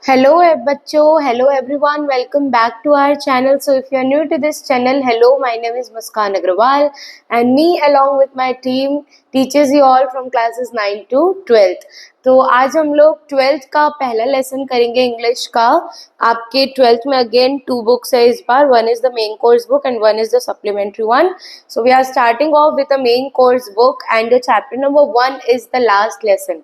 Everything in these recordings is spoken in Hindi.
Hello बच्चों, hello everyone, welcome back to our channel. So if you are new to this channel, hello, my name is Muskan Agrawal and me along with my team teaches you all from classes 9 to 12th. तो आज हम लोग 12th का पहला लेसन करेंगे इंग्लिश का। आपके 12th में अगेन 2 बुक्स है इस बार, one is the main course book and one is the supplementary one. So we are starting off with the main course book and chapter number 1 is the last lesson.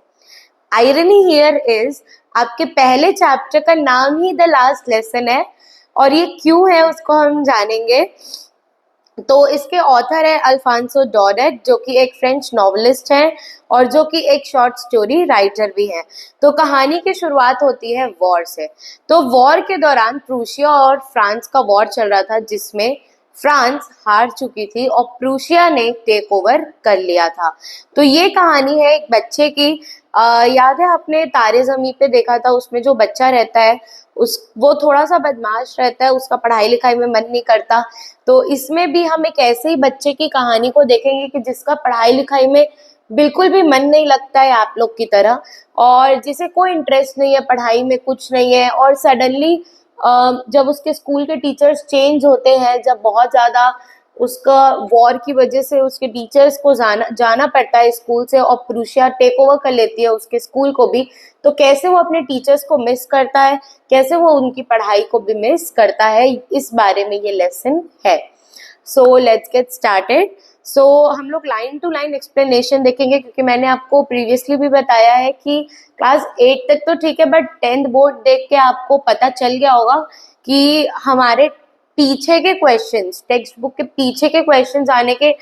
Irony here is आपके पहले चैप्टर का नाम ही द लास्ट लेसन है और ये क्यों है उसको हम जानेंगे. तो इसके ऑथर है अल्फांसो डॉडेट जो कि एक फ्रेंच नॉवेलिस्ट है और जो कि एक शॉर्ट स्टोरी राइटर भी है. तो कहानी की शुरुआत होती है वॉर से. तो वॉर के दौरान प्रूशिया और फ्रांस का वॉर चल रहा था जिसमें फ्रांस हार चुकी थी और प्रूशिया ने टेक ओवर कर लिया था. तो ये कहानी है एक बच्चे की. याद है आपने तारे ज़मीं पे देखा था, उसमें जो बच्चा रहता है वो थोड़ा सा बदमाश रहता है, उसका पढ़ाई लिखाई में मन नहीं करता. तो इसमें भी हम एक ऐसे ही बच्चे की कहानी को देखेंगे कि जिसका पढ़ाई लिखाई में बिल्कुल भी मन नहीं लगता है आप लोग की तरह, और जिसे कोई इंटरेस्ट नहीं है पढ़ाई में, कुछ नहीं है. और सडनली जब उसके स्कूल के टीचर्स चेंज होते हैं, जब बहुत ज़्यादा उसका वॉर की वजह से उसके टीचर्स को जाना पड़ता है स्कूल से और प्रूशिया टेक ओवर कर लेती है उसके स्कूल को भी, तो कैसे वो अपने टीचर्स को मिस करता है, कैसे वो उनकी पढ़ाई को भी मिस करता है, इस बारे में ये लेसन है. So let's get started. So हम लोग लाइन टू लाइन एक्सप्लेनेशन देखेंगे क्योंकि मैंने आपको प्रीवियसली भी बताया है कि क्लास 8 तक तो ठीक है, बट 10th बोर्ड देख के आपको पता चल गया होगा कि हमारे पीछे के क्वेश्चंस, टेक्स्ट बुक के पीछे के क्वेश्चंस आने के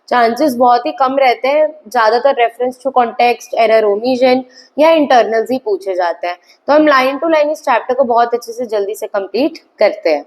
चांसेस बहुत ही कम रहते हैं. ज़्यादातर reference to context, error omission या इंटरनल्स ही पूछे जाते हैं. तो हम लाइन टू लाइन इस चैप्टर को बहुत अच्छे से जल्दी से कंप्लीट करते हैं.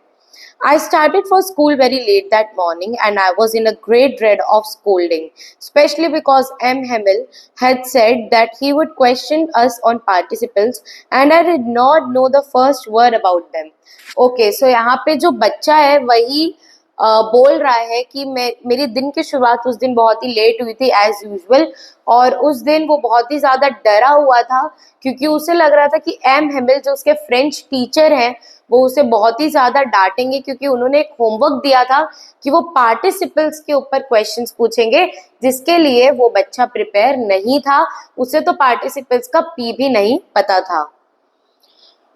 I started for school very late that morning and I was in a great dread of scolding, especially because M. Hamill had said that he would question us on participles and I did not know the first word about them. Okay, so यहाँ पे जो बच्चा है वही बोल रहा है कि मेरी दिन की शुरुआत उस दिन बहुत ही लेट हुई थी एज यूजुअल, और उस दिन वो बहुत ही ज़्यादा डरा हुआ था क्योंकि उसे लग रहा था कि एम हेमिल जो उसके फ्रेंच टीचर हैं वो उसे बहुत ही ज़्यादा डांटेंगे क्योंकि उन्होंने एक होमवर्क दिया था कि वो पार्टिसिपल्स के ऊपर क्वेश्चंस पूछेंगे, जिसके लिए वो बच्चा प्रिपेयर नहीं था. उसे तो पार्टिसिपल्स का पी भी नहीं पता था.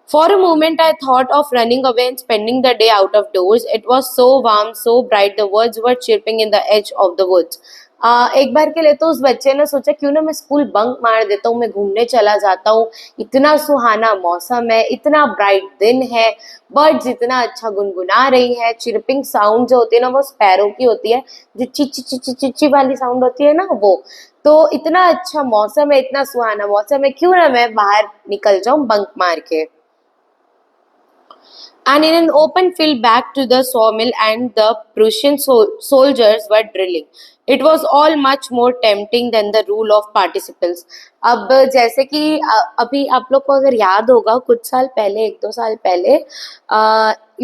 For a moment I thought of running away and spending the day out of doors. It was so warm, so bright, the birds were chirping in the edge of the woods. एक बार के लिए तो उस बच्चे ने सोचा क्यों ना मैं स्कूल बंक मार देता हूँ, मैं घूमने चला जाता हूँ. इतना सुहाना मौसम है, इतना ब्राइट दिन है, बर्ड्स इतना अच्छा गुनगुना रही है. चिरपिंग साउंड जो होती है ना वो स्पैरो की होती है, जो चिची चिची चिची वाली साउंड होती है ना वो. तो इतना अच्छा मौसम है, इतना सुहाना मौसम है, क्यों ना मैं बाहर निकल जाऊँ बंक मार के. And in an open field back to the sawmill and the Prussian soldiers were drilling. It was all much more tempting than the rule of participles. अब जैसे कि अभी आप लोग को अगर याद होगा कुछ साल पहले, 1-2 साल पहले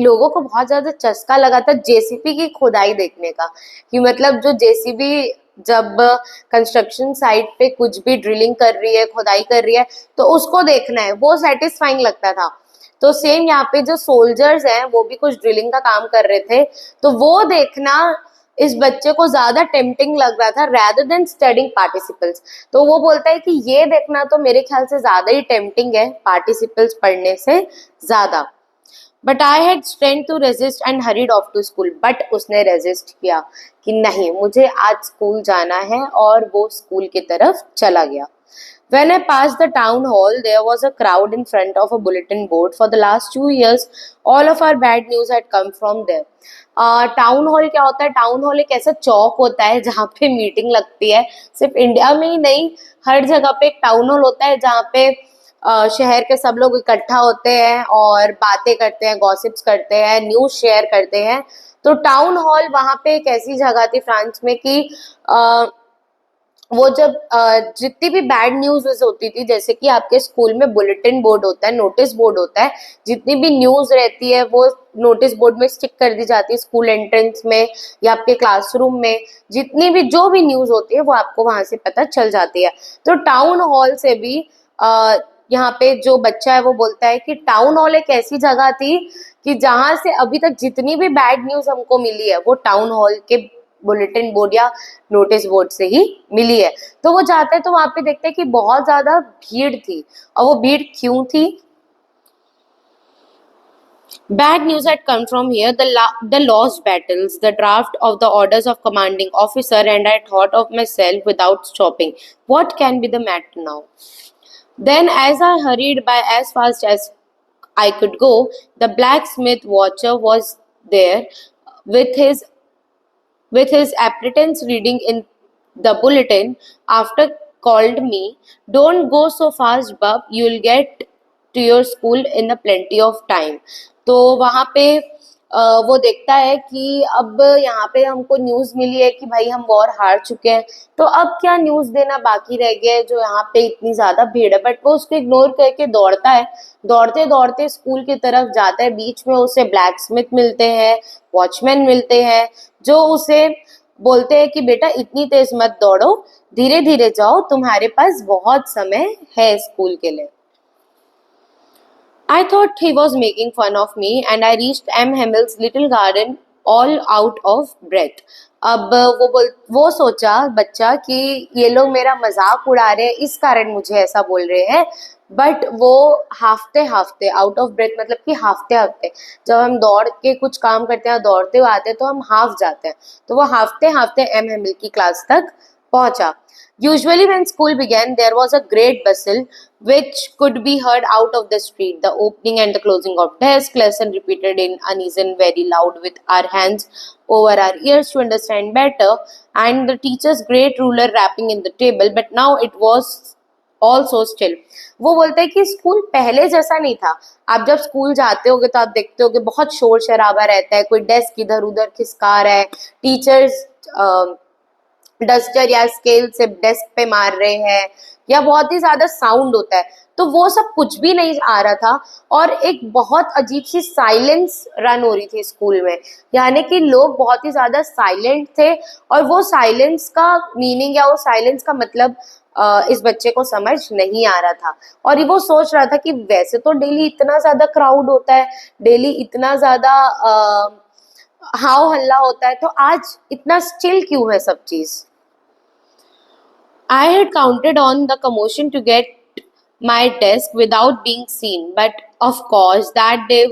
लोगों को बहुत ज़्यादा चस्का लगा था जेसीबी की खुदाई देखने का, कि मतलब जो जेसीबी जब कंस्ट्रक्शन साइट पे कुछ भी ड्रिलिंग कर रही है, खुदाई कर रही है, तो उसको देखना है, वो सेटिस्फाइंग लगता था. तो सेम यहाँ पे जो सोल्जर्स हैं वो भी कुछ ड्रिलिंग का काम कर रहे थे, तो वो देखना इस बच्चे को ज्यादा टेम्पटिंग लग रहा था rather than studying participles. तो वो बोलता है कि ये देखना तो मेरे ख्याल से ज्यादा ही टेम्पटिंग है पार्टिसिपल्स पढ़ने से ज्यादा. But I had strength to resist and hurried off to school. But उसने रेजिस्ट किया कि नहीं, मुझे आज स्कूल जाना है, और वो स्कूल की तरफ चला गया. When I passed the town hall, there was a crowd in front of a bulletin board. For the last 2 years, all of our bad news had come from there. Town hall क्या होता है? टाउन हॉल एक ऐसा चौक होता है जहाँ पे मीटिंग लगती है. सिर्फ इंडिया में ही नहीं, हर जगह पे एक टाउन हॉल होता है जहाँ पे शहर के सब लोग इकट्ठा होते हैं और बातें करते हैं, गॉसिप्स करते हैं, न्यूज़ शेयर करते हैं. तो टाउन हॉल वहाँ पे एक ऐसी जगह थी फ्रांस में कि वो जब जितनी भी बैड न्यूज होती थी, जैसे कि आपके स्कूल में बुलेटिन बोर्ड होता है, नोटिस बोर्ड होता है, जितनी भी न्यूज रहती है वो नोटिस बोर्ड में स्टिक कर दी जाती है स्कूल एंट्रेंस में या आपके क्लासरूम में. जितनी भी जो भी न्यूज होती है वो आपको वहां से पता चल जाती है. तो टाउन हॉल से भी यहाँ पे जो बच्चा है वो बोलता है कि टाउन हॉल एक ऐसी जगह थी कि जहां से अभी तक जितनी भी बैड न्यूज हमको मिली है वो टाउन हॉल के बुलेटिन बोर्ड या नोटिस बोर्ड से ही मिली है। तो वो जाते हैं तो वहां पे देखते हैं कि बहुत ज्यादा भीड़ थी। और वो भीड़ क्यों थी? Bad news had come from here, the lost battles, the draft of the orders of commanding officer, and I thought of myself without stopping. What can be the matter now? Then, as I hurried by as fast as I could go, the blacksmith watcher was there with his appretence reading in the bulletin. After called me, don't go so fast, bub, you'll get to your school in a plenty of time. तो वहां पे वो देखता है कि अब यहाँ पे हमको न्यूज मिली है कि भाई हम वॉर हार चुके हैं, तो अब क्या न्यूज देना बाकी रह गया है जो यहाँ पे इतनी ज्यादा भीड़ है। बट वो उसको इग्नोर करके दौड़ता है, दौड़ते दौड़ते स्कूल की तरफ जाता है। बीच में उसे ब्लैक स्मिथ मिलते हैं, वॉचमैन मिलते हैं, जो उसे बोलते हैं कि बेटा इतनी तेज मत दौड़ो, धीरे धीरे जाओ, तुम्हारे पास बहुत समय है स्कूल के लिए। I thought he was making fun of me and I reached M. Hamill's little garden all out of breath. अब वो सोचा बच्चा कि ये लोग मेरा मजाक उड़ा रहे हैं, इस कारण मुझे ऐसा बोल रहे हैं। बट वो हाफते हाफते, आउट ऑफ ब्रेथ मतलब कि हाफते हाफते, जब हम दौड़ के कुछ काम करते हैं, दौड़ते हुए आते हैं तो हम हाफ जाते हैं, तो वो हाफते हाफते एम हेमिल की क्लास तक पहुंचा। Usually, when school began, there was a great bustle which could be heard out of the street. The opening and the closing of desk, lesson repeated in unison, very loud, with our hands over our ears to understand better, and the teacher's great ruler rapping in the table. But now it was all so still. वो बोलते हैं कि स्कूल पहले जैसा नहीं था। आप जब स्कूल जाते होगे तो आप देखते होगे बहुत शोर शराबा रहता है, कोई डेस्क इधर उधर खिसका रहा है, टीचर्स डस्टर या स्केल से डेस्क पे मार रहे हैं, या बहुत ही ज्यादा साउंड होता है। तो वो सब कुछ भी नहीं आ रहा था और एक बहुत अजीब सी साइलेंस रन हो रही थी स्कूल में, यानी कि लोग बहुत ही ज्यादा साइलेंट थे। और वो साइलेंस का मीनिंग या वो साइलेंस का मतलब इस बच्चे को समझ नहीं आ रहा था। और वो सोच रहा था कि वैसे तो डेली इतना ज्यादा क्राउड होता है, डेली इतना ज्यादा हाव हल्ला होता है, तो आज इतना स्टिल क्यों है सब चीज। I had counted on the commotion to get my desk without being seen, but of course that day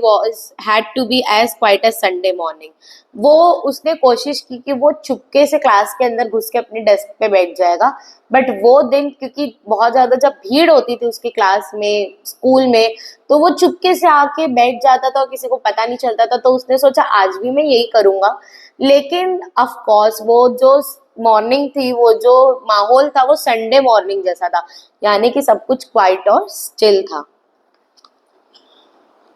had to be as quiet as Sunday morning. वो उसने कोशिश की कि वो चुपके से क्लास के अंदर घुस के अपनी डेस्क पे बैठ जाएगा, बट वो दिन क्योंकि बहुत ज्यादा जब भीड़ होती थी उसकी क्लास में, स्कूल में, तो वो चुपके से आके बैठ जाता था और किसी को पता नहीं चलता था। तो उसने सोचा आज भी मैं यही करूंगा, लेकिन ऑफ कोर्स वो जो मॉर्निंग थी, वो जो माहौल था वो संडे मॉर्निंग जैसा था, यानी कि सब कुछ क्वाइट और स्टिल था।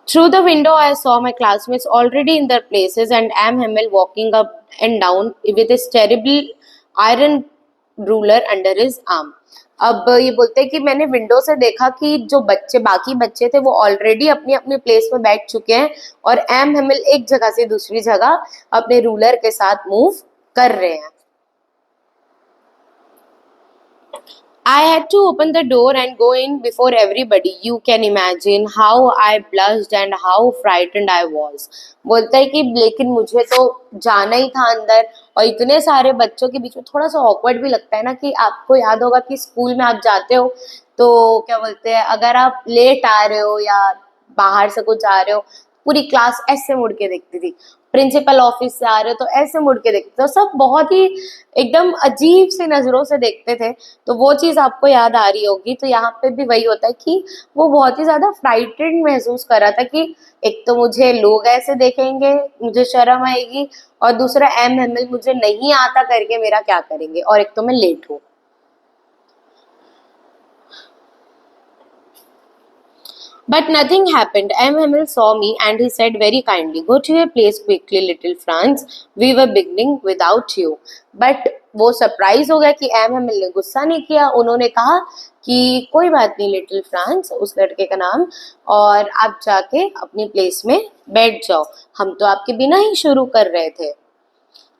Through the window, I saw my classmates already in their places and M. Hamill walking up and down with his terrible iron ruler under his arm. अब ये बोलते हैं कि मैंने विंडो से देखा कि जो बाकी बच्चे थे वो ऑलरेडी अपनी अपनी प्लेस में बैठ चुके हैं और एम हेमिल एक जगह से दूसरी जगह अपने रूलर के साथ मूव कर रहे हैं। I had to open the door and go in before everybody. You can imagine how I blushed and how frightened I was. बोलता है कि लेकिन मुझे तो जाना ही था अंदर, और इतने सारे बच्चों के बीच में थोड़ा सा ऑकवर्ड भी लगता है ना। कि आपको याद होगा कि स्कूल में आप जाते हो तो क्या बोलते हैं, अगर आप लेट आ रहे हो या बाहर से कुछ आ रहे हो, पूरी क्लास ऐसे मुड़ के देखती थी। प्रिंसिपल ऑफिस से आ रहे हो तो ऐसे मुड़ के देखते थे, सब बहुत ही एकदम अजीब सी नजरों से देखते थे। तो वो चीज आपको याद आ रही होगी। तो यहाँ पे भी वही होता है कि वो बहुत ही ज्यादा फ्राइटेड महसूस कर रहा था कि एक तो मुझे लोग ऐसे देखेंगे, मुझे शर्म आएगी, और दूसरा एम एम मुझे नहीं आता करके मेरा क्या करेंगे, और एक तो मैं लेट हूँ। But nothing happened. M. Hamill saw me and he said very kindly, "Go to your place quickly, little Franz. We were beginning without you." But वो सरप्राइज हो गया कि एम हेमिल ने गुस्सा नहीं किया। उन्होंने कहा कि कोई बात नहीं लिटिल फ्रांस, उस लड़के का नाम, और आप जाके अपनी प्लेस में बैठ जाओ, हम तो आपके बिना ही शुरू कर रहे थे।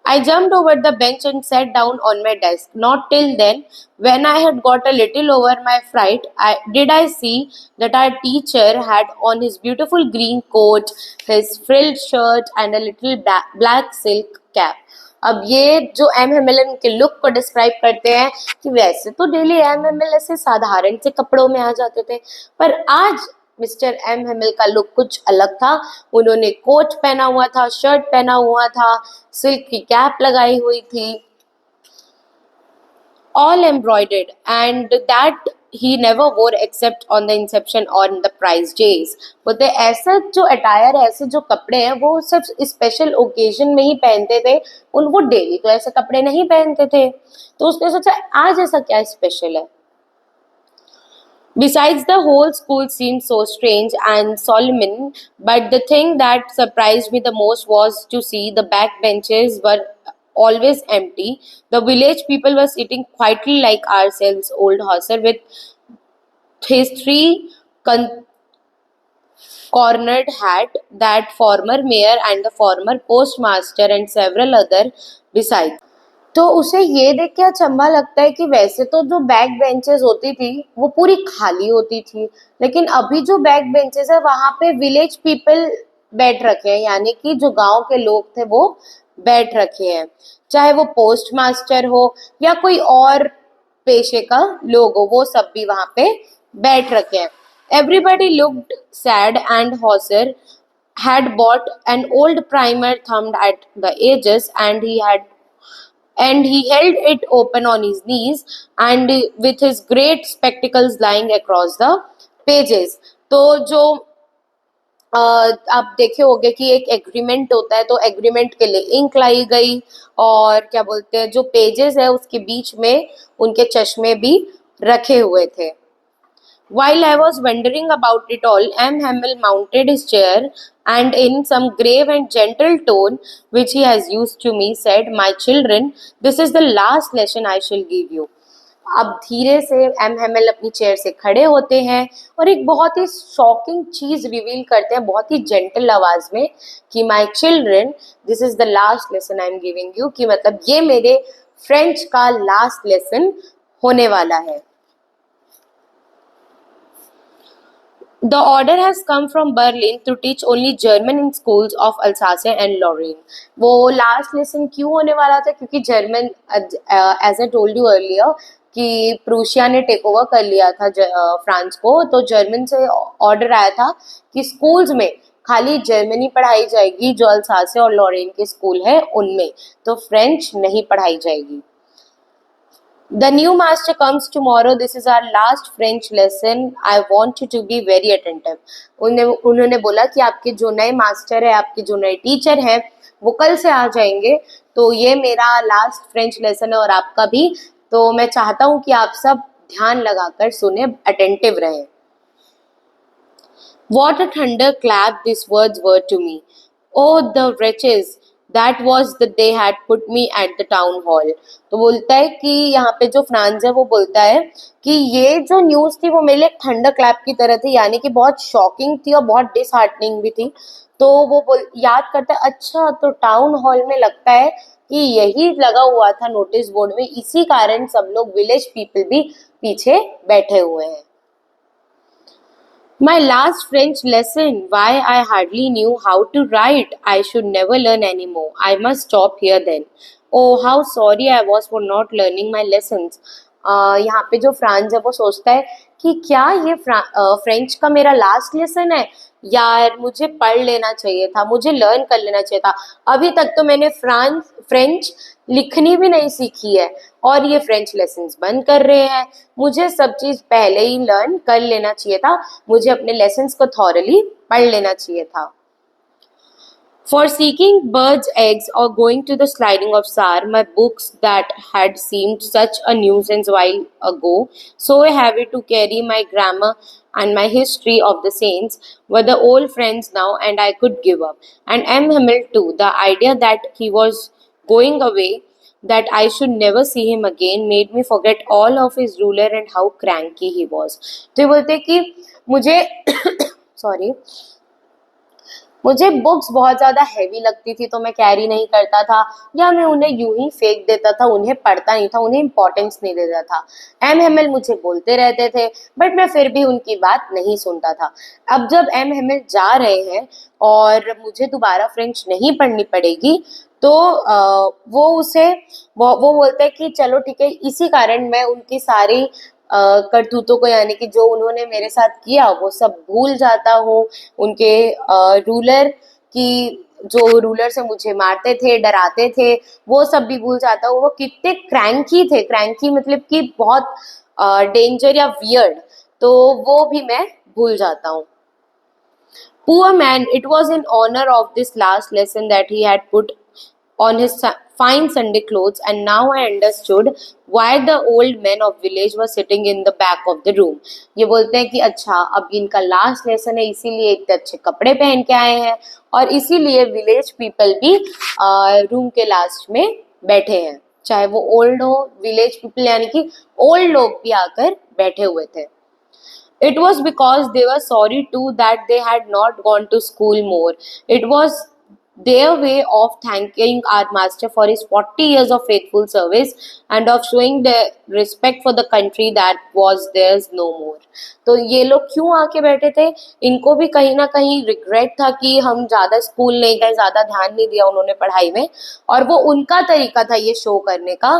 I jumped over the bench and sat down on my desk. Not till then, when I had got a little over my fright, did I see that our teacher had on his beautiful green coat, his frilled shirt, and a little black silk cap. अब ये जो एम एम एल के लुक को डिस्क्राइब करते हैं कि वैसे तो डेली एम एम एल ऐसे साधारण से कपड़ों में आ जाते थे, पर आज मिस्टर एम हेमिल का लुक कुछ अलग था। उन्होंने कोट पहना हुआ था, शर्ट पहना हुआ था, सिल्क की कैप लगाई हुई थी, all embroidered, and that he never wore except on the inception or in the prize days. बोलते ऐसा जो अटायर है, ऐसे जो कपड़े हैं वो सिर्फ स्पेशल ओकेजन में ही पहनते थे, उन वो डेली तो ऐसे कपड़े नहीं पहनते थे। तो उसने सोचा आज ऐसा क्या स्पेशल है। Besides, the whole school seemed so strange and solemn, but the thing that surprised me the most was to see the back benches were always empty. The village people were sitting quietly like ourselves. Old Hauser, with his three cornered hat, that former mayor and the former postmaster and several other besides. तो उसे ये देख के अचंभा लगता है कि वैसे तो जो बैक बेंचेस होती थी वो पूरी खाली होती थी, लेकिन अभी जो बैक बेंचेस है वहां पे विलेज पीपल बैठ रखे हैं, यानी कि जो गांव के लोग थे वो बैठ रखे हैं, चाहे वो पोस्ट मास्टर हो या कोई और पेशे का लोग हो, वो सब भी वहां पे बैठ रखे हैं। Everybody looked sad and Hauser had bought an old primer thumbed at the edges, and he held it open on his knees and with his great spectacles lying across the pages. तो जो आप देखे होंगे कि एक एग्रीमेंट होता है, तो एग्रीमेंट के लिए इंक लाई गई और क्या बोलते हैं जो पेजेस है उसके बीच में उनके चश्मे भी रखे हुए थे। While I was wondering about it all, M. Hamill mounted his chair and in some grave and gentle tone which he has used to me said, "My children, this is the last lesson I shall give you." अब धीरे से एम हेमिल अपनी चेयर से खड़े होते हैं और एक बहुत ही शॉकिंग चीज रिवील करते हैं बहुत ही जेंटल आवाज में कि my children, this is the last lesson I am giving you, कि मतलब ये मेरे फ्रेंच का लास्ट लेसन होने वाला है। The order has come from Berlin to teach only German in schools of Alsace and Lorraine. वो लास्ट लेसन क्यों होने वाला था, क्योंकि German, as I told you earlier, कि प्रूशिया ने टेक ओवर कर लिया था फ्रांस को, तो जर्मन से ऑर्डर आया था कि स्कूल्स में खाली जर्मनी पढ़ाई जाएगी, जो अल्सासे और लॉरेन के स्कूल है उनमें, तो फ्रेंच नहीं पढ़ाई जाएगी। The new master comes tomorrow. This is our last French lesson. I want you to be very attentive. उन्होंने बोला कि आपके जो नए मास्टर है, आपके जो नए टीचर हैं, वो कल से आ जाएंगे, तो ये मेरा लास्ट फ्रेंच लेसन है और आपका भी, तो मैं चाहता हूँ कि आप सब ध्यान लगाकर सुने, अटेंटिव रहें। What a thunderclap these words were to me. Oh, the wretches! That was the they had put me at the town hall. तो बोलता है कि यहाँ पे जो फ्रांस है वो बोलता है कि ये जो न्यूज़ थी वो मेरे लिए थंडर क्लैप की तरह थी, यानी कि बहुत शॉकिंग थी और बहुत डिसहार्टनिंग भी थी। तो वो याद करता है, अच्छा तो टाउन हॉल में लगता है कि यही लगा हुआ था नोटिस बोर्ड में, इसी कारण सब लोग विलेज पीपल भी पीछे बैठे हुए हैं। My last French lesson. Why, I hardly knew how to write. I should never learn anymore. I must stop here then. Oh, how sorry I was for not learning my lessons. यहाँ पे जो फ्रांस है वो सोचता है कि क्या ये फ्रेंच का मेरा लास्ट लेसन है, यार मुझे पढ़ लेना चाहिए था, मुझे लर्न कर लेना चाहिए था। अभी तक तो मैंने फ्रेंच लिखनी भी नहीं सीखी है और ये फ्रेंच लेसन्स बंद कर रहे हैं। मुझे सब चीज पहले ही लर्न कर लेना चाहिए था, मुझे अपने लेसन्स को थॉरली पढ़ लेना चाहिए था। For seeking birds' eggs or going to the sliding of Sar, my books that had seemed such a nuisance while ago, so heavy to carry, my grammar and my history of the saints, were the old friends now, and I could give up. And M. Hamill too, the idea that he was going away, that I should never see him again, made me forget all of his ruler and how cranky he was. तो ये बोलते कि मुझे सॉरी मुझे बुक्स बहुत ज़्यादा हैवी लगती थी तो मैं कैरी नहीं करता था, या मैं उन्हें यूं ही फेंक देता था, उन्हें पढ़ता नहीं था, उन्हें इम्पोर्टेंस नहीं देता था। एम हेमिल मुझे बोलते रहते थे, बट मैं फिर भी उनकी बात नहीं सुनता था। अब जब एम हेमिल जा रहे हैं और मुझे दोबारा फ्रेंच नहीं पढ़नी पड़ेगी, तो वो उसे वो बोलते हैं कि चलो ठीक है, इसी कारण मैं उनकी सारी करतूतों को, यानी कि जो उन्होंने मेरे साथ किया वो सब भूल जाता हूँ। उनके रूलर की, जो रूलर से मुझे मारते थे, डराते थे, वो सब भी भूल जाता हूँ। वो कितने क्रैंकी थे, क्रैंकी मतलब कि बहुत डेंजर या वियर्ड, तो वो भी मैं भूल जाता हूँ। Poor man, it was in honor of this last lesson that he had put on his fine Sunday clothes, and now I understood why the old men of village were sitting in the back of the room. ये बोलते हैं कि अच्छा अब इनका लास्ट लेसन है, इसीलिए इतने अच्छे कपड़े पहन के आए हैं, और इसीलिए विलेज पीपल भी रूम के लास्ट में बैठे हैं, चाहे वो ओल्ड हो। विलेज पीपल यानी कि ओल्ड लोग भी आकर बैठे हुए थे। It was because they were sorry too that they had not gone to school more. It was their way of thanking our master for his 40 years of faithful service and of showing their respect for the country that was theirs no more. तो ये लोग क्यों आके बैठे थे? इनको भी कहीं ना कहीं रिग्रेट था कि हम ज़्यादा स्कूल नहीं गए, ज़्यादा ध्यान नहीं दिया उन्होंने पढ़ाई में, और वो उनका तरीका था ये शो करने का।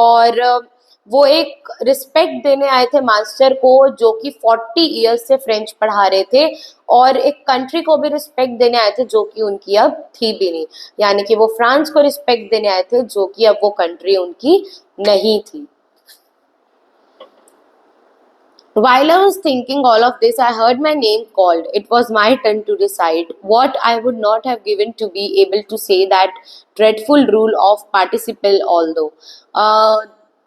और वो एक रिस्पेक्ट देने आए थे मास्टर को, जो कि 40 ईयर्स से फ्रेंच पढ़ा रहे थे, और एक कंट्री को भी रिस्पेक्ट देने आए थे जो कि उनकी अब थी भी नहीं, यानी कि वो फ्रांस को रिस्पेक्ट देने आए थे जो कि अब वो कंट्री उनकी नहीं थी। While I was thinking all of this, I heard my name called. It was my turn to decide what I would not have given to be able to say that dreadful rule of participle although.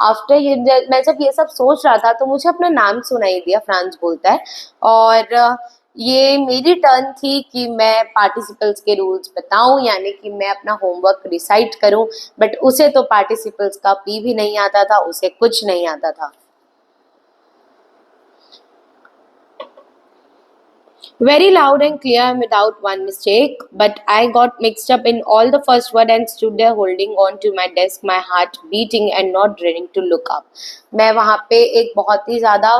After ये मैं जब ये सब सोच रहा था तो मुझे अपना नाम सुनाई दिया, फ्रांस बोलता है, और ये मेरी टर्न थी कि मैं पार्टिसिपल्स के रूल्स बताऊं, यानी कि मैं अपना होमवर्क रिसाइट करूं। बट उसे तो पार्टिसिपल्स का पी भी नहीं आता था, उसे कुछ नहीं आता था। Very loud and clear and without one mistake, but I got mixed up in all the first word and stood there holding on to my desk, my heart beating and not daring to look up. मैं वहाँ पे एक बहुत ही ज़्यादा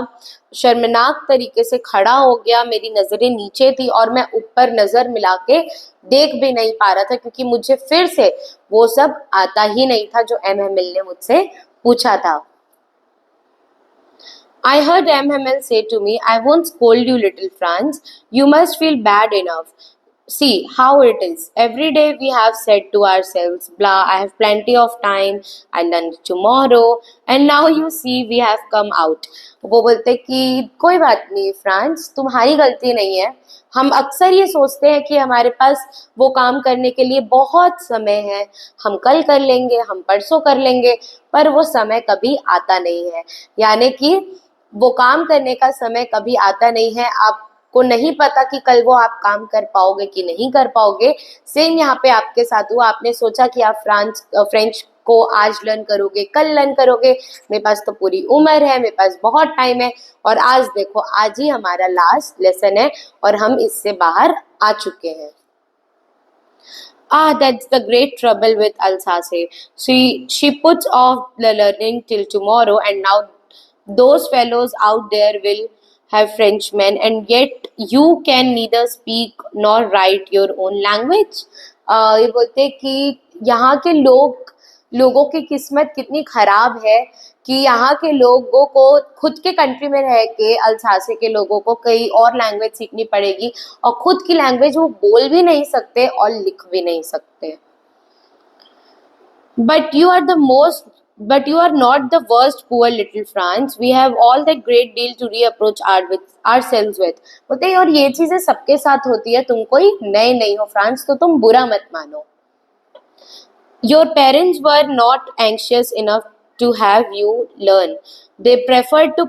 शर्मनाक तरीके से खड़ा हो गया, मेरी नज़रें नीचे थी और मैं ऊपर नज़र मिला के देख भी नहीं पा रहा था, क्योंकि मुझे फिर से वो सब आता ही नहीं था जो एम एम एल ने मुझसे पूछा था। I heard MML say to me, I won't scold you, little Franz. You must feel bad enough. See how it is. Every day we have said to ourselves, blah, I have plenty of time, and then tomorrow, and now you see we have come out. वो बोलते कि कोई बात नहीं फ्रांस, तुम्हारी गलती नहीं है। हम अक्सर ये सोचते हैं कि हमारे पास वो काम करने के लिए बहुत समय है, हम कल कर लेंगे, हम परसों कर लेंगे, पर वो समय कभी आता नहीं है। यानी कि वो काम करने का समय कभी आता नहीं है। आपको नहीं पता कि कल वो आप काम कर पाओगे कि नहीं कर पाओगे। सेम यहाँ पे आपके साथ हुआ, आपने सोचा कि आप फ्रेंच को आज लर्न करोगे, कल लर्न करोगे, मेरे पास तो पूरी उम्र है, मेरे पास बहुत टाइम है, और आज देखो, आज ही हमारा लास्ट लेसन है और हम इससे बाहर आ चुके हैं। That's the great trouble with Alsace. She puts off the learning till tomorrow, and now those fellows out there will have Frenchmen, and yet you can neither speak nor write your own language. ये बोलते कि यहाँ के लोगों की किस्मत कितनी खराब है कि यहाँ के लोगों को खुद के कंट्री में रह के अल्सासे के लोगों को कई और लैंग्वेज सीखनी पड़ेगी, और खुद की लैंग्वेज वो बोल भी नहीं सकते और लिख भी नहीं सकते। But you are the most, but you are not the worst, poor little France. We have all that great deal to reapproach ourselves with. बोलते हैं और ये चीजें सबके साथ होती है, तुम कोई नए नहीं हो फ्रांस, तो तुम बुरा मत मानो। Your parents were not anxious enough to have you learn. They preferred to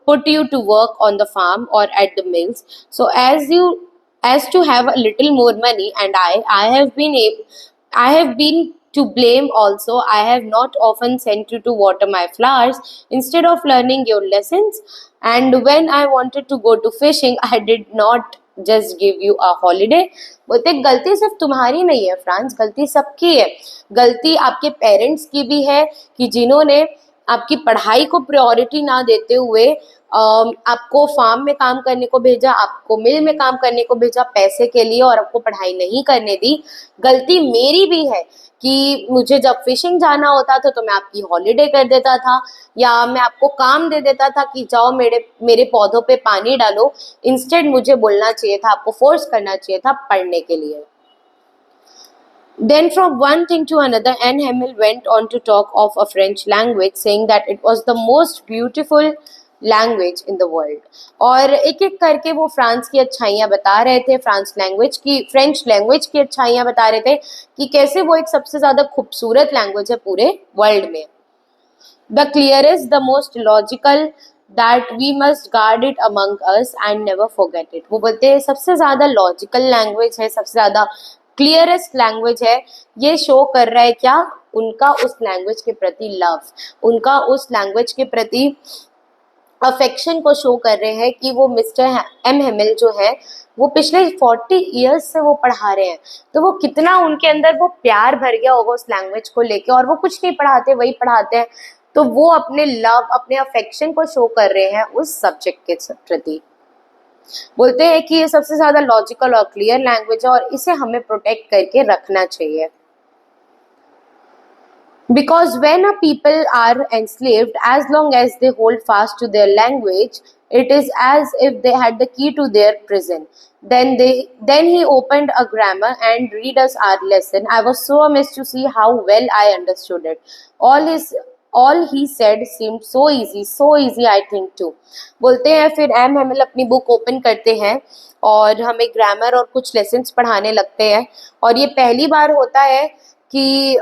put you to work on the farm or at the mills. So as to have a little more money, and I have been to blame also. I have not often sent you to water my flowers instead of learning your lessons. And when I wanted to go to fishing, I did not just give you a holiday. बोलते गलती सिर्फ तुम्हारी नहीं है फ्रांस, गलती सबकी है। गलती आपके पेरेंट्स की भी है कि जिन्होंने आपकी पढ़ाई को प्रायोरिटी ना देते हुए आपको फार्म में काम करने को भेजा, आपको मिल में काम करने को भेजा पैसे के लिए, और आपको पढ़ाई नहीं करने दी। गलती मेरी भी है कि मुझे जब फिशिंग जाना होता था तो मैं आपकी हॉलीडे कर देता था, या मैं आपको काम दे देता था कि जाओ मेरे पौधों पे पानी डालो। इंस्टेड मुझे बोलना चाहिए था, आपको फोर्स करना चाहिए था पढ़ने के लिए। Then from one thing to another, Anne Hamel went on to talk of a French language, saying that it was the most beautiful language in the world. और एक एक करके वो फ्रांस की अच्छाइयाँ बता रहे थे, फ्रेंच लैंग्वेज की अच्छाइयाँ बता रहे थे कि कैसे वो एक सबसे ज़्यादा खूबसूरत लैंग्वेज है पूरे वर्ल्ड में। The clearest, the most logical, that we must guard it among us and never forget it. वो बोलते हैं सबसे ज़्यादा लॉजिकल लैंग्वेज है, सबसे ज़्यादा क्लियरेस्ट लैंग्वेज है। ये शो कर रहा है क्या? उनका उस लैंग्वेज के प्रति लव, उनका उस लैंग्वेज के प्रति अफेक्शन को शो कर रहे हैं कि वो मिस्टर एम हेमिल जो है वो पिछले 40 इयर्स से वो पढ़ा रहे हैं, तो वो कितना उनके अंदर वो प्यार भर गया होगा उस लैंग्वेज को लेके। और वो कुछ नहीं पढ़ाते, वही पढ़ाते हैं, तो वो अपने लव, अपने अफेक्शन को शो कर रहे हैं उस सब्जेक्ट के प्रति। बोलते हैं कि ये सबसे ज्यादा लॉजिकल और क्लियर लैंग्वेज है और इसे हमें प्रोटेक्ट करके रखना चाहिए। Because when a people are enslaved, as long as they hold fast to their language, it is as if they had the key to their prison. Then he opened a grammar and read us our lesson. I was so amazed to see how well I understood it. All he said seemed so easy I think too. बोलते हैं फिर एम हेमिल अपनी बुक ओपन करते हैं और हमें ग्रामर और कुछ लेसन्स पढ़ाने लगते हैं। और ये पहली बार होता है कि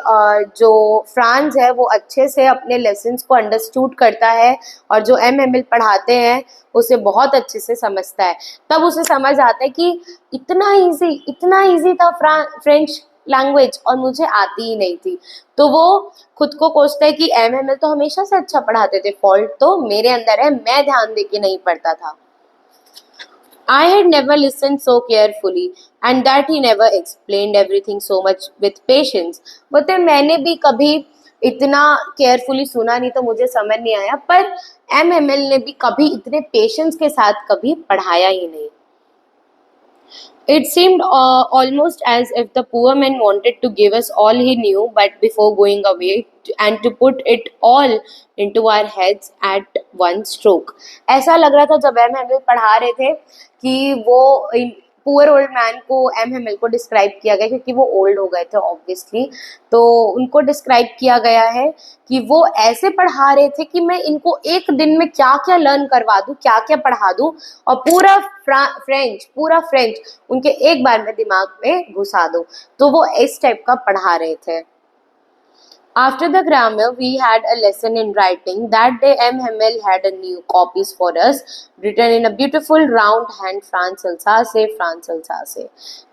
जो फ्रांस है वो अच्छे से अपने लेसन्स को अंडरस्टूड करता है और जो एम हेमिल पढ़ाते हैं उसे बहुत अच्छे से समझता है। तब उसे समझ आता है कि इतना इजी था फ्रेंच लैंग्वेज और मुझे आती ही नहीं थी। तो वो खुद को कोसता है कि एम हेमिल तो हमेशा से अच्छा पढ़ाते थे, फॉल्ट तो मेरे अंदर है, मैं ध्यान दे के नहीं पढ़ता था। I had never listened so carefully and that he never explained everything so much with patience. बोलते मैंने भी कभी इतना केयरफुली सुना नहीं तो मुझे समझ नहीं आया, पर एम हेमिल ने भी कभी इतने पेशेंस के साथ कभी पढ़ाया ही नहीं। It seemed almost as if the poor man wanted to give us all he knew, but before going away, and to put it all into our heads at one stroke. ऐसा लग रहा था जब एम हेमिल पढ़ा रहे थे कि वो पुअर ओल्ड मैन को एम हेमिल को डिस्क्राइब किया गया, क्योंकि वो ओल्ड हो गए थे ऑब्वियसली, तो उनको डिस्क्राइब किया गया है कि वो ऐसे पढ़ा रहे थे कि मैं इनको एक दिन में क्या क्या लर्न करवा दूं, क्या क्या पढ़ा दूं, और पूरा फ्रेंच उनके एक बार में दिमाग में घुसा दूं। तो वो इस टाइप का पढ़ा रहे थे। After the grammar, we had a lesson in writing. That day, M. Hamel had a new copies for us, written in a beautiful round hand, France Alsace.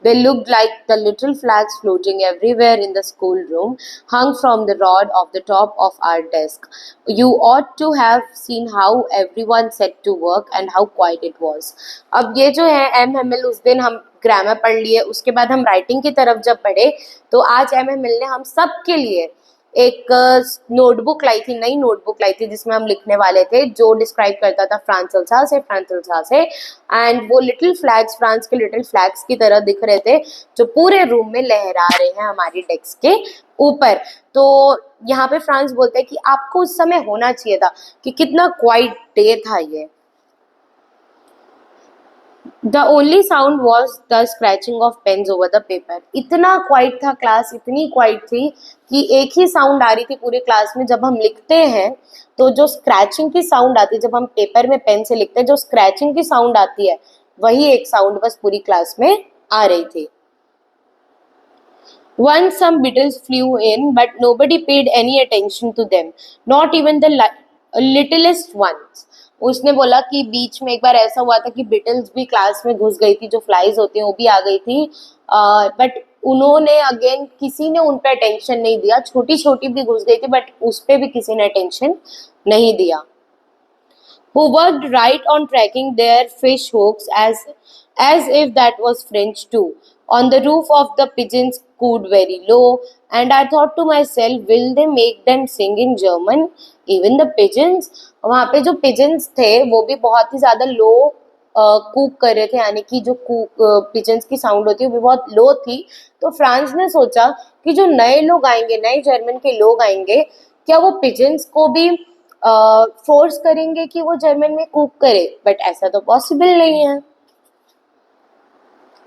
They looked like the little flags floating everywhere in the schoolroom, hung from the rod of the top of our desk. You ought to have seen how everyone set to work and how quiet it was. अब ये जो है M. Hamel, उस दिन हम ग्रामर पढ़ लिए, उसके बाद हम राइटिंग की तरफ जब बढ़े तो आज M. Hamel ने हम सब के लिए एक नोटबुक लाई थी, नई नोटबुक लाई थी जिसमें हम लिखने वाले थे, जो डिस्क्राइब करता था फ्रांस अल्सासे। एंड वो लिटिल फ्लैग्स, फ्रांस के लिटिल फ्लैग्स की तरह दिख रहे थे जो पूरे रूम में लहरा रहे हैं हमारी डेस्क के ऊपर। तो यहाँ पे फ्रांस बोलते हैं कि आपको उस समय होना चाहिए था कि कितना क्वाइट डे था ये। The only sound was the scratching of pens over the paper. इतना क्वाइट था क्लास, इतनी क्वाइट थी कि एक ही साउंड आ रही थी पूरे क्लास में। जब हम लिखते हैं तो जो स्क्रैचिंग की साउंड आती है, जब हम पेपर में पेन से लिखते हैं जो स्क्रैचिंग की साउंड आती है, वही एक साउंड बस पूरी क्लास में आ रही थी। Once some beetles flew in, but nobody paid any attention to them, not even the littlest ones. उसने बोला कि बीच में एक बार ऐसा हुआ था कि बीटल्स भी क्लास में घुस गई थी, जो फ्लाइज होती हैं वो भी आ गई थी, बट उन्होंने अगेन किसी ने उन पर अटेंशन नहीं दिया। छोटी छोटी भी घुस गई थी बट उस पर भी किसी ने अटेंशन नहीं दिया। Who worked right on tracking their fish hooks as as if that was French too. On the roof of the pigeons cooed very low, and I thought to myself, will they make them sing in German? Even the pigeons. वहाँ पे जो pigeons थे वो भी बहुत ही ज़्यादा लो कूक कर रहे थे, यानी कि जो पिजन्स की साउंड होती है वो भी बहुत लो थी. तो फ्रांस ने सोचा कि जो नए लोग आएंगे, नए जर्मन के लोग आएंगे, क्या वो पिजन्स को भी फोर्स करेंगे कि वो जर्मन में कूक करे. बट ऐसा तो पॉसिबल नहीं है.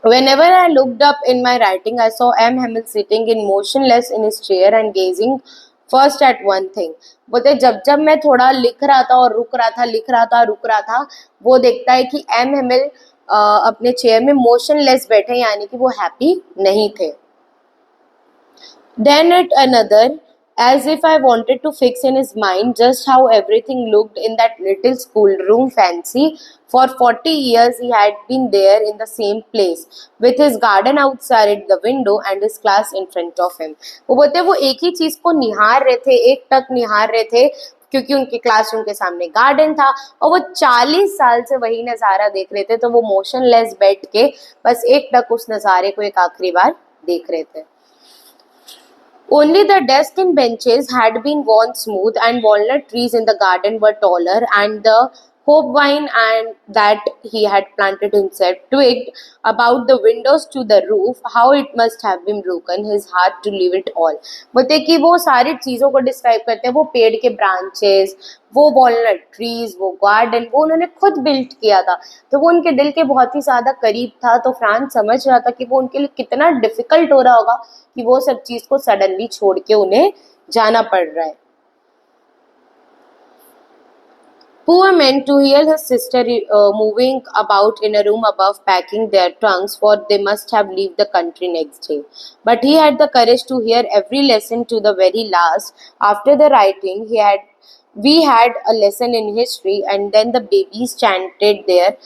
Whenever I looked up in my writing, I saw M. Hamill sitting in motionless in his chair and gazing first at one thing. बोलते जब जब मैं थोड़ा लिख रहा था और रुक रहा था, लिख रहा था रुक रहा था, वो देखता है कि एम हेमिल अपने चेयर में मोशनलेस बैठे, यानी कि वो हैप्पी नहीं थे. Then at another, as if I wanted to fix in his mind just how everything looked in that little schoolroom fancy. For 40 years he had been there in the same place, with his garden outside the window and his class in front of him. वो बोलते वो एक ही चीज को निहार रहे थे, एक टक निहार रहे थे, क्योंकि उनके क्लासरूम के सामने गार्डन था और वो 40 साल से वही नज़ारा देख रहे थे. तो वो मोशनलेस बैठ के बस एक टक उस नज़ारे को एक आखिरी बार देख रहे थे. Only the desks and benches had been worn smooth, and walnut trees in the garden were taller, and the hopevine and that he had planted himself twigged about the windows to the roof. How it must have been broken his heart to leave it all. बोलते कि वो सारी चीज़ों को डिस्क्राइब करते हैं, वो पेड़ के ब्रांचेस, वो वॉलनट ट्रीज, वो गार्डन, वो उन्होंने खुद बिल्ट किया था, तो वो उनके दिल के बहुत ही ज़्यादा करीब था. तो फ्रांस समझ रहा था कि वो उनके लिए कितना डिफिकल्ट हो रहा होगा कि वो सब चीज़ को सडनली छोड़ के उन्हें जाना पड़ रहा है. Poor man, to hear his sister moving about in a room above packing their trunks, for they must have leave the country next day. But he had the courage to hear every lesson to the very last. After the writing, we had a lesson in history, and then the babies chanted their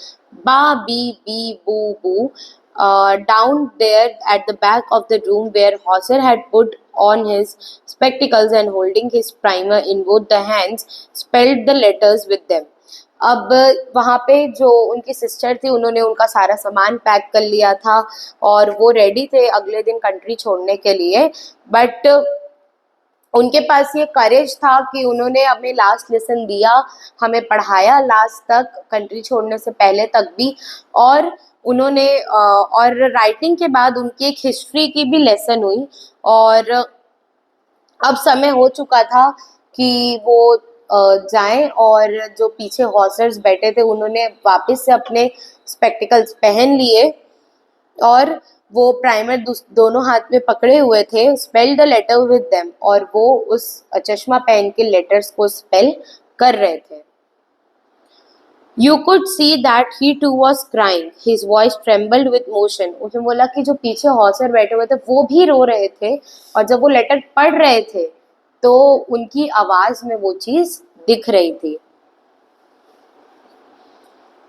ba bee bee boo boo. Down there at the back of the room where Hauser had put on his spectacles and holding his primer in both the hands, spelled the letters with them. अब वहाँ पे जो उनकी सिस्टर थी उन्होंने उनका सारा सामान पैक कर लिया था और वो रेडी थे अगले दिन कंट्री छोड़ने के लिए. बट उनके पास ये करेज था कि उन्होंने हमें लास्ट लेसन दिया, हमें पढ़ाया लास्ट तक, कंट्री छोड़ने से पहले तक भी. और उन्होंने और राइटिंग के बाद उनकी एक हिस्ट्री की भी लेसन हुई. और अब समय हो चुका था कि वो जाएं, और जो पीछे हॉर्सर्स बैठे थे उन्होंने वापस से अपने स्पेक्टिकल्स पहन लिए और वो प्राइमर दोनों हाथ में पकड़े हुए थे. Spell the letter with them, और वो उस चश्मा पहन के लेटर्स को स्पेल कर रहे थे. You could see that he too was crying. His voice trembled with motion. उसने बोला कि जो पीछे हॉसर बैठे हुए थे वो भी रो रहे थे, और जब वो लेटर पढ़ रहे थे तो उनकी आवाज में वो चीज दिख रही थी.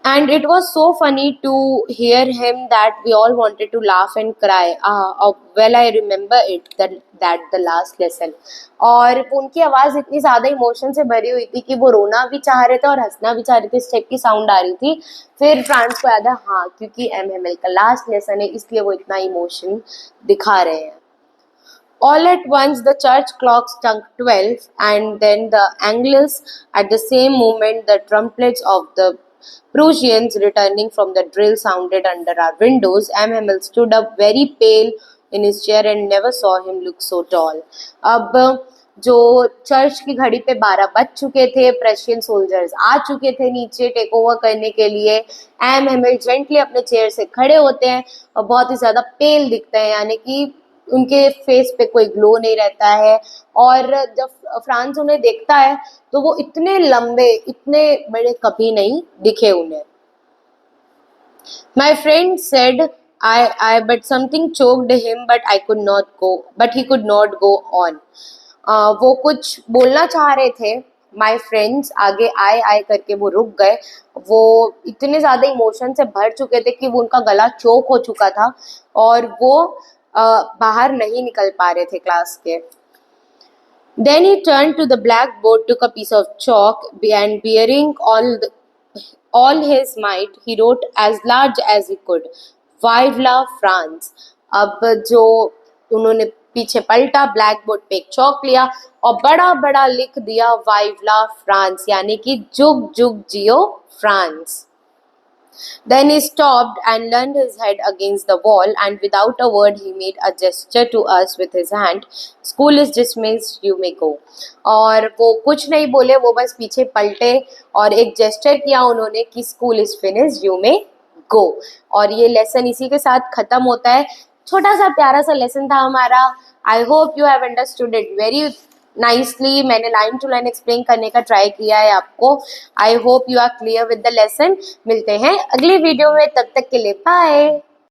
And it was so funny to hear him that we all wanted to laugh and cry. Well, I remember it, that the last lesson. और उनकी आवाज़ इतनी ज़्यादा इमोशन से भरी हुई थी कि वो रोना भी चाह रहे थे और हंसना भी चाह रहे थे. इस टाइप की साउंड आ रही थी. फिर फ्रांस को याद है, हाँ, क्योंकि एम का लास्ट लेसन है इसलिए वो इतना इमोशन दिखा रहे हैं. All at once the church clock struck 12, and then the Angles. At the same moment, the trumpets of the Prussians returning from the drill sounded under our windows. M. Hamill stood up very pale in his chair and never saw him look so tall. अब जो चर्च की घड़ी पे 12 बज चुके थे, प्रेशियन सोल्जर्स आ चुके थे नीचे टेक ओवर करने के लिए. एम हेमिल जेंटली अपने चेयर से खड़े होते हैं और बहुत ही ज़्यादा पेल दिखते हैं, यानी कि उनके फेस पे कोई ग्लो नहीं रहता है. और जब फ्रांस उन्हें देखता है तो वो इतने लंबे, इतने बड़े कभी नहीं दिखे उन्हें. My friend said, but something choked him, but he could not go on. वो कुछ बोलना चाह रहे थे. माई फ्रेंड्स आगे आए करके वो रुक गए. वो इतने ज़्यादा इमोशन से भर चुके थे कि वो उनका गला चोक हो चुका था और वो बाहर नहीं निकल पा रहे थे क्लास के. Then he turned to the blackboard, took a piece of chalk, and bearing all all his might, he wrote as large as he could, "Vive la France." अब जो उन्होंने पीछे पलटा, ब्लैक बोर्ड पे एक चौक लिया और बड़ा बड़ा लिख दिया "वाइव ला फ्रांस", यानी कि जुग जुग जियो France. Then he stopped and leaned his head against the wall, and without a word he made a gesture to us with his hand. "School is dismissed, you may go." और वो कुछ नहीं बोले, वो बस पीछे पलटे और एक जेस्चर किया उन्होंने कि "school is finished, you may go". और ये लेसन इसी के साथ खत्म होता है. छोटा सा प्यारा सा लेसन था हमारा. I hope you have understood it very nicely. मैंने लाइन टू लाइन एक्सप्लेन करने का ट्राई किया है आपको. I hope you are clear with the lesson. मिलते हैं अगली वीडियो में, तब तक के लिए बाय.